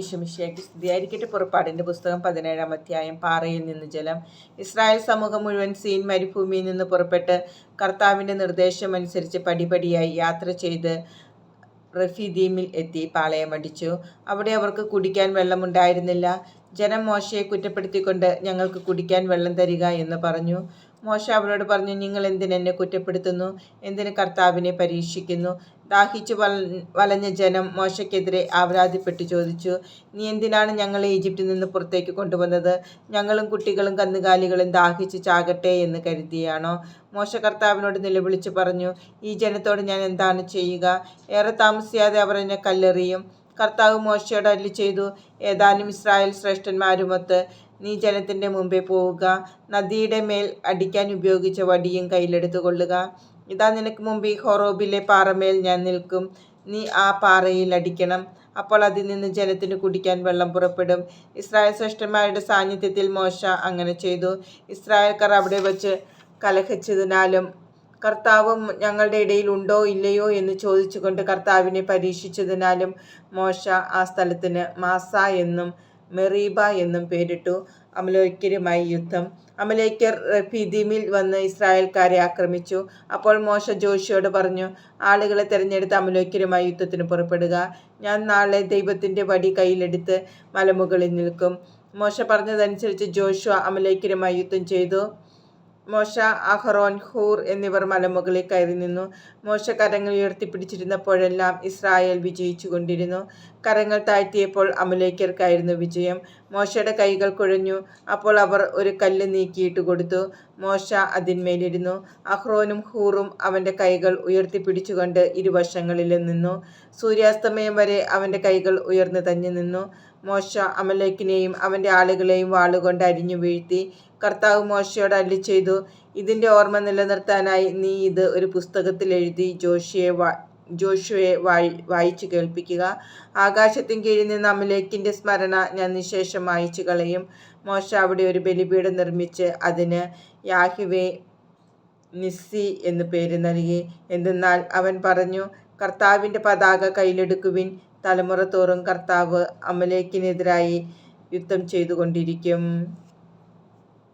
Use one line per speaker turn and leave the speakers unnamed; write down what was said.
ഈശോമിശിഹായ്ക്ക് സ്തുതിയായിരിക്കട്ടെ. പുറപ്പാടിൻ്റെ പുസ്തകം 17-ാം അധ്യായം. പാറയിൽ നിന്ന് ജലം. ഇസ്രായേൽ സമൂഹം മുഴുവൻ സീൻ മരുഭൂമിയിൽ നിന്ന് പുറപ്പെട്ട് കർത്താവിൻ്റെ നിർദ്ദേശമനുസരിച്ച് പടിപടിയായി യാത്ര ചെയ്ത് റഫീദീമിൽ എത്തി പാളയമടിച്ചു. അവിടെ അവർക്ക് കുടിക്കാൻ വെള്ളമുണ്ടായിരുന്നില്ല. ജനം മോശയെ കുറ്റപ്പെടുത്തിക്കൊണ്ട്, ഞങ്ങൾക്ക് കുടിക്കാൻ വെള്ളം തരിക എന്ന് പറഞ്ഞു. മോശ അവരോട് പറഞ്ഞു, നിങ്ങൾ എന്തിനെന്നെ കുറ്റപ്പെടുത്തുന്നു? എന്തിന് കർത്താവിനെ പരീക്ഷിക്കുന്നു? ദാഹിച്ചു വലഞ്ഞ ജനം മോശയ്ക്കെതിരെ ആവലാതിപ്പെട്ടു ചോദിച്ചു, നീ എന്തിനാണ് ഞങ്ങളെ ഈജിപ്തിൽ നിന്ന് പുറത്തേക്ക് കൊണ്ടുവന്നത്? ഞങ്ങളും കുട്ടികളും കന്നുകാലികളും ദാഹിച്ച് ചാകട്ടെ എന്ന് കരുതിയാണോ? മോശ കർത്താവിനോട് നിലവിളിച്ചു പറഞ്ഞു, ഈ ജനത്തോട് ഞാൻ എന്താണ് ചെയ്യുക? ഏറെ താമസിയാതെ അവർ എന്നെ കല്ലെറിയും. കർത്താവ് മോശയോട് അരുളിച്ചെയ്തു, ഏതാനും ഇസ്രായേൽ ശ്രേഷ്ഠന്മാരുമൊത്ത് നീ ജനത്തിൻ്റെ മുമ്പേ പോവുക. നദിയുടെ മേൽ അടിക്കാൻ ഉപയോഗിച്ച വടിയും കയ്യിലെടുത്തു കൊള്ളുക. ഇതാ, നിനക്ക് മുമ്പ് ഈ ഹോറോബിലെ പാറമേൽ ഞാൻ നിൽക്കും. നീ ആ പാറയിൽ അടിക്കണം. അപ്പോൾ അതിൽ നിന്ന് ജനത്തിന് കുടിക്കാൻ വെള്ളം പുറപ്പെടും. ഇസ്രായേൽ ശ്രേഷ്ഠന്മാരുടെ സാന്നിധ്യത്തിൽ മോശ അങ്ങനെ ചെയ്തു. ഇസ്രായേൽക്കാർ അവിടെ വച്ച് കലഹിച്ചതിനാലും കർത്താവ് ഞങ്ങളുടെ ഇടയിൽ ഉണ്ടോ ഇല്ലയോ എന്ന് ചോദിച്ചുകൊണ്ട് കർത്താവിനെ പരീക്ഷിച്ചതിനാലും മോശ ആ സ്ഥലത്തിന് മാസ എന്നും മെറീബ എന്നും പേരിട്ടു. അമലേക്യരുമായി യുദ്ധം. അമലേക്യർ റഫീദീമിൽ വന്ന് ഇസ്രായേൽക്കാരെ ആക്രമിച്ചു. അപ്പോൾ മോശ ജോഷുവോട് പറഞ്ഞു, ആളുകളെ തെരഞ്ഞെടുത്ത് അമലേക്യരുമായി യുദ്ധത്തിന് പുറപ്പെടുക. ഞാൻ നാളെ ദൈവത്തിൻ്റെ വടി കയ്യിലെടുത്ത് മലമുകളിൽ നിൽക്കും. മോശ പറഞ്ഞതനുസരിച്ച് ജോഷുവ അമലേക്യരുമായി യുദ്ധം ചെയ്തു. മോശ, അഹറോൻ, ഹൂർ എന്നിവർ മലമുകളിൽ കയറി നിന്നു. മോശ കരങ്ങൾ ഉയർത്തിപ്പിടിച്ചിരുന്നപ്പോഴെല്ലാം ഇസ്രായേൽ വിജയിച്ചു കൊണ്ടിരുന്നു. കരങ്ങൾ താഴ്ത്തിയപ്പോൾ അമലേക്യർക്കായിരുന്നു വിജയം. മോശയുടെ കൈകൾ കുഴഞ്ഞു. അപ്പോൾ അവർ ഒരു കല്ല് നീക്കിയിട്ട് കൊടുത്തു. മോശ അതിന്മേലിരുന്നു. അഹ്റോനും ഹൂറും അവൻ്റെ കൈകൾ ഉയർത്തിപ്പിടിച്ചുകൊണ്ട് ഇരുവശങ്ങളിലും നിന്നു. സൂര്യാസ്തമയം വരെ അവൻ്റെ കൈകൾ ഉയർന്നു തന്നെ നിന്നു. മോശ അമലേക്കിനെയും അവൻ്റെ ആളുകളെയും വാളുകൊണ്ട് അരിഞ്ഞു വീഴ്ത്തി. കർത്താവ് മോശയോട് അരുളിച്ചെയ്തു, ഇതിൻ്റെ ഓർമ്മ നിലനിർത്താനായി നീ ഇത് ഒരു പുസ്തകത്തിൽ എഴുതി ജോഷുവയെ വായിച്ചു കേൾപ്പിക്കുക. ആകാശത്തിൻ കീഴിൽ നിന്ന് അമലേക്കിൻ്റെ സ്മരണ ഞാൻ നിശേഷം മായിച്ചു കളയും. മോശ അവിടെ ഒരു ബലിപീഠം നിർമ്മിച്ച് അതിന് യാഹ്വേ നിസ്സി എന്ന് പേര് നൽകി. എന്തെന്നാൽ അവൻ പറഞ്ഞു, കർത്താവിൻ്റെ പതാക കയ്യിലെടുക്കുവിൻ. തലമുറ തോറും കർത്താവ് അമലേക്കിനെതിരായി യുദ്ധം ചെയ്തുകൊണ്ടിരിക്കും.